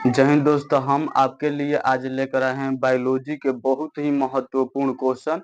जय हिंद दोस्तों, हम आपके लिए आज लेकर आए हैं बायोलॉजी के बहुत ही महत्वपूर्ण क्वेश्चन।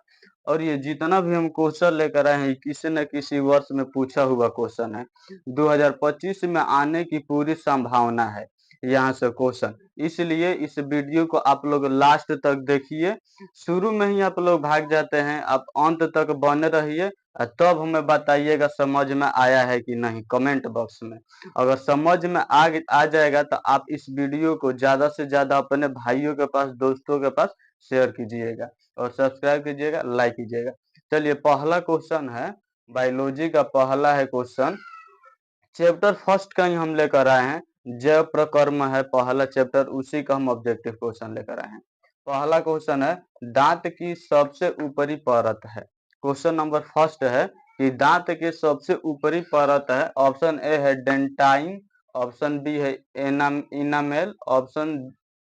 और ये जितना भी हम क्वेश्चन लेकर आए हैं किसी न किसी वर्ष में पूछा हुआ क्वेश्चन है। 2025 में आने की पूरी संभावना है यहाँ से क्वेश्चन, इसलिए इस वीडियो को आप लोग लास्ट तक देखिए। शुरू में ही आप लोग भाग जाते हैं, आप अंत तक बने रहिए तब हमें बताइएगा समझ में आया है कि नहीं कमेंट बॉक्स में। अगर समझ में आ जाएगा तो आप इस वीडियो को ज्यादा से ज्यादा अपने भाइयों के पास, दोस्तों के पास शेयर कीजिएगा और सब्सक्राइब कीजिएगा, लाइक कीजिएगा। चलिए, पहला क्वेश्चन है बायोलॉजी का। पहला है क्वेश्चन, चैप्टर फर्स्ट का ही हम लेकर आए हैं। जैव प्रकर्म है पहला चैप्टर, उसी का हम ऑब्जेक्टिव क्वेश्चन लेकर आए हैं। पहला क्वेश्चन है, दांत की सबसे ऊपरी परत है। क्वेश्चन नंबर फर्स्ट है कि दांत के सबसे ऊपरी परत है। ऑप्शन ए है डेंटाइन, ऑप्शन बी है इनामेल, ऑप्शन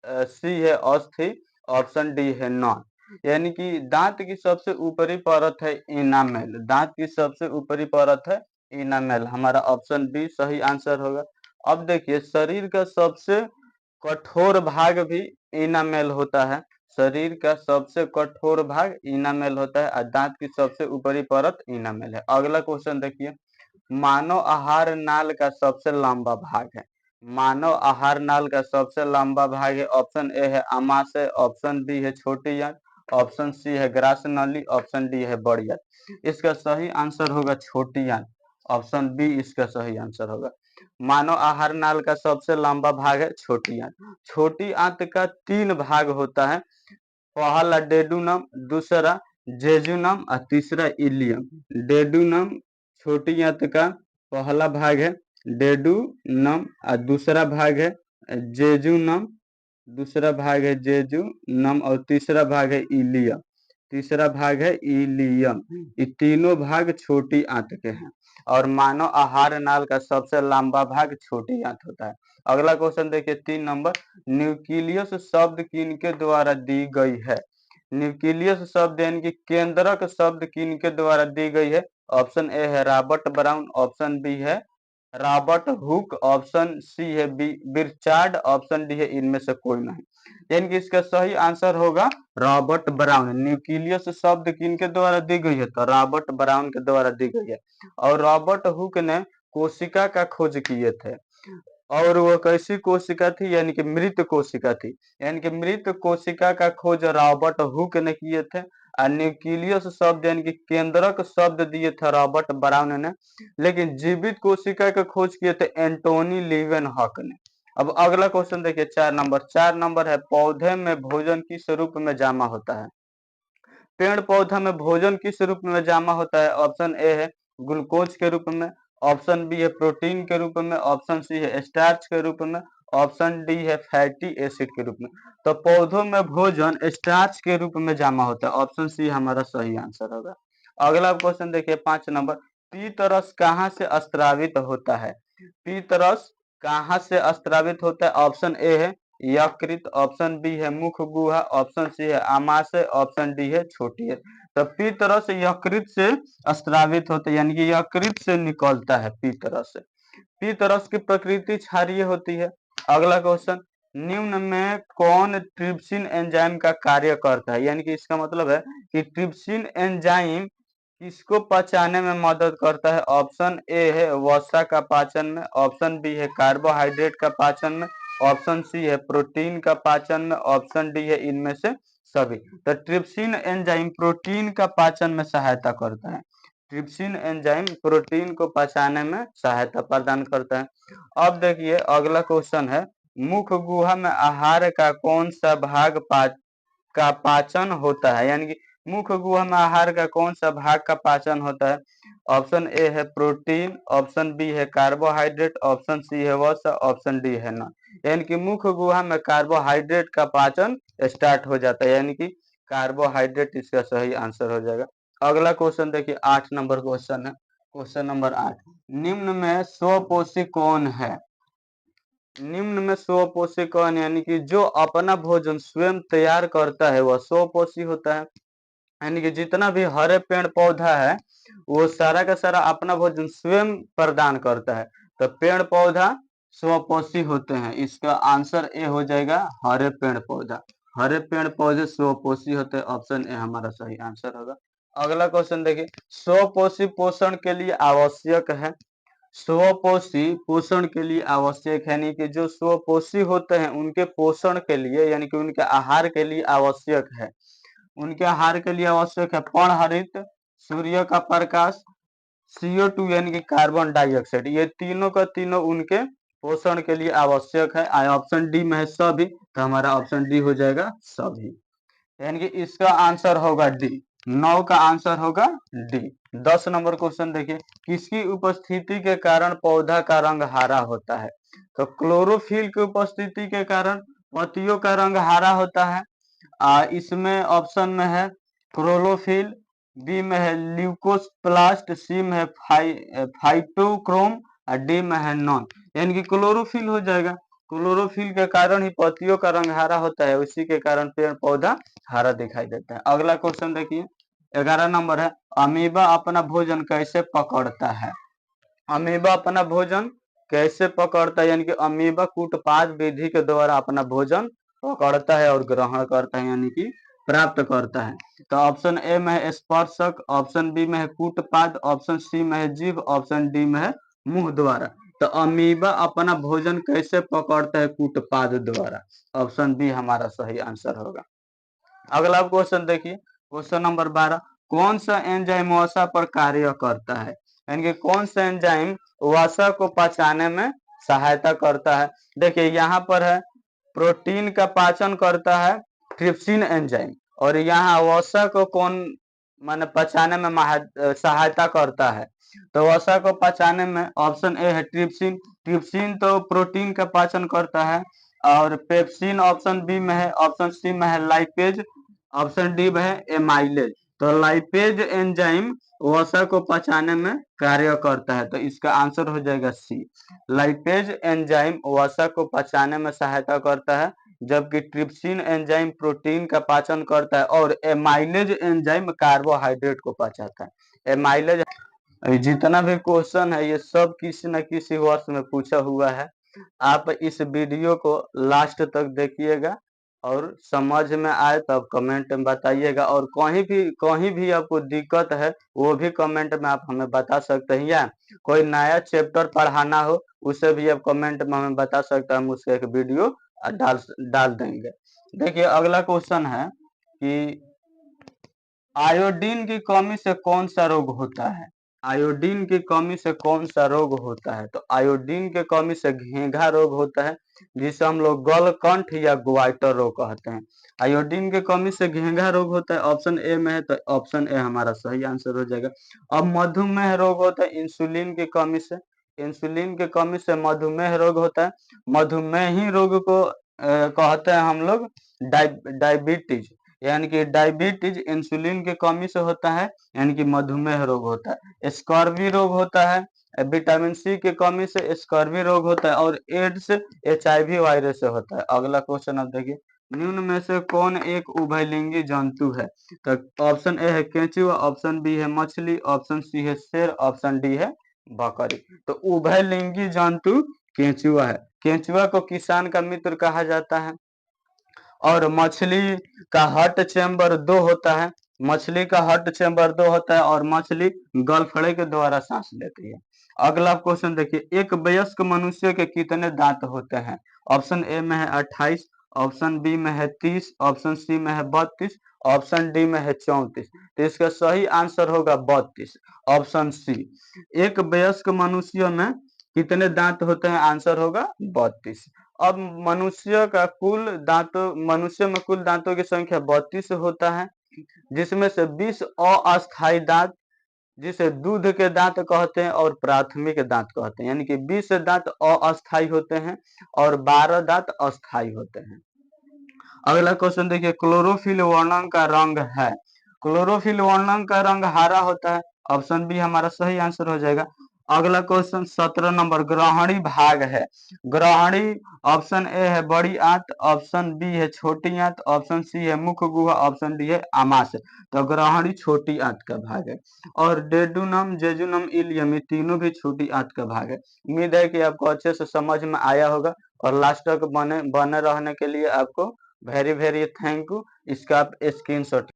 सी है अस्थि, ऑप्शन डी है नॉन। यानी कि दांत की सबसे ऊपरी परत है इनामेल। दांत की सबसे ऊपरी परत है इनामेल। हमारा ऑप्शन बी सही आंसर होगा। अब देखिए, शरीर का सबसे कठोर भाग भी इनामेल होता है। शरीर का सबसे कठोर भाग इनामेल होता है और दांत की सबसे ऊपरी परत इनामेल है। अगला क्वेश्चन देखिए, मानव आहार नाल का सबसे लंबा भाग है। मानव आहार नाल का सबसे लंबा भाग है। ऑप्शन ए है आमाशय, ऑप्शन बी है छोटी आंत, ऑप्शन सी है ग्रास नली, ऑप्शन डी है बड़ी आंत। इसका सही आंसर होगा छोटी आंत। ऑप्शन बी इसका सही आंसर होगा। मानव आहार नाल का सबसे लंबा भाग है छोटी आंत। छोटी आंत का 3 भाग होता है। पहला डेडुनम, दूसरा जेजुनम और तीसरा इलियम। डेडुनम छोटी आंत का पहला भाग है डेडुनम और दूसरा भाग है जेजुनम। दूसरा भाग है जेजुनम और तीसरा भाग है इलियम। तीसरा भाग है इलियम। ये तीनों भाग छोटी आंत के हैं और मानव आहार नाल का सबसे लंबा भाग छोटी आंत होता है। अगला क्वेश्चन देखिए 3 नंबर, न्यूक्लियस शब्द किनके द्वारा दी गई है। न्यूक्लियस शब्द यानी कि केंद्रक शब्द किनके द्वारा दी गई है। ऑप्शन ए है रॉबर्ट ब्राउन, ऑप्शन बी है रॉबर्ट हुक, ऑप्शन सी है बिरचार्ड, ऑप्शन डी है इनमें से कोई नहीं। यानी कि इसका सही आंसर होगा रॉबर्ट ब्राउन। न्यूक्लियस शब्द किनके द्वारा दी गई है तो रॉबर्ट ब्राउन के द्वारा दी गई है। और रॉबर्ट हुक ने कोशिका का खोज किए थे। और वो कैसी कोशिका थी, यानी कि मृत कोशिका थी। यानी कि मृत कोशिका का खोज रॉबर्ट हुक ने किए थे। और न्यूक्लियस शब्द यानी कि केंद्रक शब्द दिए थे रॉबर्ट ब्राउन ने। लेकिन जीवित कोशिका का खोज किए थे एंटोनी लीवेन हक ने। अब अगला क्वेश्चन देखिए 4 नंबर है, पौधे में भोजन किस रूप में जमा होता है। पेड़ पौधा में भोजन किस रूप में जमा होता है। ऑप्शन ए है ग्लूकोज के रूप में, ऑप्शन बी है प्रोटीन के रूप में, ऑप्शन सी है स्टार्च के रूप में, ऑप्शन डी है फैटी एसिड के रूप में। तो पौधों में भोजन स्टार्च के रूप में जमा होता है। ऑप्शन सी हमारा सही आंसर होगा। अगला क्वेश्चन देखिए 5 नंबर, पीतरस कहाँ से स्त्रावित होता है। पीतरस कहाँ से स्त्रावित होता है। ऑप्शन ए है यकृत, ऑप्शन बी है मुख गुहा, ऑप्शन सी है आमाशय, ऑप्शन डी है छोटी है। तो पीतरस यकृत से स्त्रावित होता है, यानी कि यकृत से निकलता है पीतरस से। पीतरस की प्रकृति क्षारीय होती है। अगला क्वेश्चन, निम्न में कौन ट्रिप्सिन एंजाइम का कार्य करता है। यानी कि इसका मतलब है कि ट्रिप्सिन एंजाइम किसको पचाने में मदद करता है। ऑप्शन ए है वसा का पाचन में, ऑप्शन बी है कार्बोहाइड्रेट का पाचन में, ऑप्शन सी है प्रोटीन का पाचन में, ऑप्शन डी है इनमें से सभी। तो ट्रिप्सिन एंजाइम प्रोटीन का पाचन में सहायता करता है। ट्रिप्सिन एंजाइम प्रोटीन को पचाने में सहायता प्रदान करता है। अब देखिए अगला क्वेश्चन है, मुख गुहा में आहार का कौन सा भाग का पाचन होता है। यानी कि मुख गुहा में आहार का कौन सा भाग का पाचन होता है। ऑप्शन ए है प्रोटीन, ऑप्शन बी है कार्बोहाइड्रेट, ऑप्शन सी है वसा, ऑप्शन डी है नॉन। यानी कि मुख गुहा में कार्बोहाइड्रेट का पाचन स्टार्ट हो जाता है, यानी कि कार्बोहाइड्रेट इसका सही आंसर हो जाएगा। अगला क्वेश्चन देखिए 8 नंबर क्वेश्चन है। क्वेश्चन नंबर 8, निम्न में स्वपोषी कौन है। निम्न में स्वपोषी कौन, यानी कि जो अपना भोजन स्वयं तैयार करता है वह स्वपोषी होता है। यानी कि जितना भी हरे पेड़ पौधा है वो सारा का सारा अपना भोजन स्वयं प्रदान करता है। तो पेड़ पौधा स्वपोषी होते हैं। इसका आंसर ए हो जाएगा हरे पेड़ पौधा। हरे पेड़ पौधे स्वपोषी होते हैं, ऑप्शन ए हमारा सही आंसर होगा। अगला क्वेश्चन देखिए, स्वपोषी पोषण के लिए आवश्यक है। स्वपोषी पोषण के लिए आवश्यक है, यानी कि जो स्वपोषी होते हैं उनके पोषण के लिए, यानी कि उनके आहार के लिए आवश्यक है। उनके आहार के लिए आवश्यक है पर्णहरित, सूर्य का प्रकाश, CO2 यानी कि कार्बन डाइऑक्साइड। ये तीनों का तीनों उनके पोषण के लिए आवश्यक है। ऑप्शन डी में है सभी, तो हमारा ऑप्शन डी हो जाएगा सभी, यानी कि इसका आंसर होगा डी। 9 का आंसर होगा डी। 10 नंबर क्वेश्चन देखिए, किसकी उपस्थिति के कारण पौधा का रंग हरा होता है। तो क्लोरोफिल की उपस्थिति के कारण पत्तियों का रंग हरा होता है। इसमें ऑप्शन में है क्लोरोफिल, बी में है ल्यूकोप्लास्ट, सी में है फाइटोक्रोम और डी में है नॉन, यानी कि क्लोरोफिल हो जाएगा। क्लोरोफिल के कारण ही पत्तियों का रंग हरा होता है, उसी के कारण पेड़ पौधा हरा दिखाई देता है। अगला क्वेश्चन देखिए, 11 नंबर है, अमीबा अपना भोजन कैसे पकड़ता है। अमीबा अपना भोजन कैसे पकड़ता है, यानी कि अमीबा कूटपाद विधि के द्वारा अपना भोजन पकड़ता है और ग्रहण करता है, यानी कि प्राप्त करता है। तो ऑप्शन ए में है स्पर्शक, ऑप्शन बी में है कूटपाद, ऑप्शन सी में है जीभ, ऑप्शन डी में है मुंह द्वारा। तो अमीबा अपना भोजन कैसे पकड़ता है, कूटपाद द्वारा। ऑप्शन बी हमारा सही आंसर होगा। अगला क्वेश्चन देखिए, क्वेश्चन नंबर 12, कौन सा एंजाइम वसा पर कार्य करता है, यानी कि कौन सा एंजाइम वसा को पचाने में सहायता करता है। देखिए यहाँ पर है प्रोटीन का पाचन करता है ट्रिप्सिन एंजाइम, और यहाँ वसा को कौन माने पचाने में सहायता करता है। तो वसा को पचाने में ऑप्शन ए है ट्रिप्सिन। ट्रिप्सिन तो प्रोटीन का पाचन करता है। और पेप्सिन ऑप्शन बी में है, ऑप्शन सी में है लाइपेज, ऑप्शन डी में है एमाइलेज। तो लाइपेज एंजाइम वसा को पचाने में कार्य करता है, तो इसका आंसर हो जाएगा सी। लाइपेज एंजाइम वसा को पचाने में सहायता करता है, जबकि ट्रिप्सिन एंजाइम प्रोटीन का पाचन करता है, और एमाइलेज एंजाइम कार्बोहाइड्रेट को पचाता है। एमाइलेज, जितना भी क्वेश्चन है ये सब किसी न किसी वर्ष में पूछा हुआ है। आप इस वीडियो को लास्ट तक देखिएगा, और समझ में आए तब कमेंट में बताइएगा, और कहीं भी आपको दिक्कत है वो भी कमेंट में आप हमें बता सकते हैं, या कोई नया चैप्टर पढ़ाना हो उसे भी आप कमेंट में हमें बता सकते हैं, हम उसका एक वीडियो डाल डाल देंगे। देखिए अगला क्वेश्चन है कि आयोडीन की कमी से कौन सा रोग होता है। आयोडीन की कमी से कौन सा रोग होता है। तो आयोडीन की कमी से घेंघा रोग होता है, जिसे हम लोग गलकंठ या ग्वाइटर रोग कहते हैं। आयोडीन की कमी से घेंघा रोग होता है, ऑप्शन ए में है, तो ऑप्शन ए हमारा सही आंसर हो जाएगा। अब मधुमेह रोग होता है इंसुलिन की कमी से। इंसुलिन की कमी से मधुमेह रोग होता है। मधुमेही रोग को कहते हैं हम लोग डायबिटीज, यानी कि डायबिटीज इंसुलिन की कमी से होता है, यानी कि मधुमेह रोग होता है। स्कर्वी रोग होता है विटामिन सी की कमी से स्कर्वी रोग होता है, और एड्स HIV वायरस से होता है। अगला क्वेश्चन आप देखिए, निम्न में से कौन एक उभयलिंगी जंतु है। तो ऑप्शन ए है केंचुआ, ऑप्शन बी है मछली, ऑप्शन सी है शेर, ऑप्शन डी है बकरी। तो उभयलिंगी जंतु केंचुआ है। केंचुआ को किसान का मित्र कहा जाता है। और मछली का हट चेम्बर 2 होता है। मछली का हट चेम्बर 2 होता है, और मछली गलफड़े के द्वारा सांस लेती है। अगला क्वेश्चन देखिए, एक वयस्क मनुष्य के कितने दांत होते हैं। ऑप्शन ए में है 28, ऑप्शन बी में है 30, ऑप्शन सी में है 32, ऑप्शन डी में है 34। तो इसका सही आंसर होगा 32, ऑप्शन सी। एक वयस्क मनुष्य में कितने दांत होते हैं, आंसर होगा 32। अब मनुष्य में कुल दांतों की संख्या 32 होता है, जिसमें से 20 अस्थायी दांत, जिसे दूध के दांत कहते हैं और प्राथमिक दांत कहते हैं, यानी कि 20 दांत अस्थायी होते हैं और 12 दांत अस्थायी होते हैं। अगला क्वेश्चन देखिए, क्लोरोफिल वर्णन का रंग है। क्लोरोफिल वर्णन का रंग हरा होता है, ऑप्शन बी हमारा सही आंसर हो जाएगा। अगला क्वेश्चन 17 नंबर ग्रहणी भाग है। ग्रहणी ऑप्शन ए है बड़ी आंत, ऑप्शन बी है छोटी आंत, ऑप्शन सी है मुख्य गुहा, ऑप्शन डी है आमाशय। तो ग्रहणी छोटी आंत का भाग है। और डेडुनम, जेजुनम, इलियम ये तीनों भी छोटी आंत का भाग है। उम्मीद है कि आपको अच्छे से समझ में आया होगा और लास्ट तक बने बने रहने के लिए आपको वेरी वेरी थैंक यू। इसका आप स्क्रीनशॉट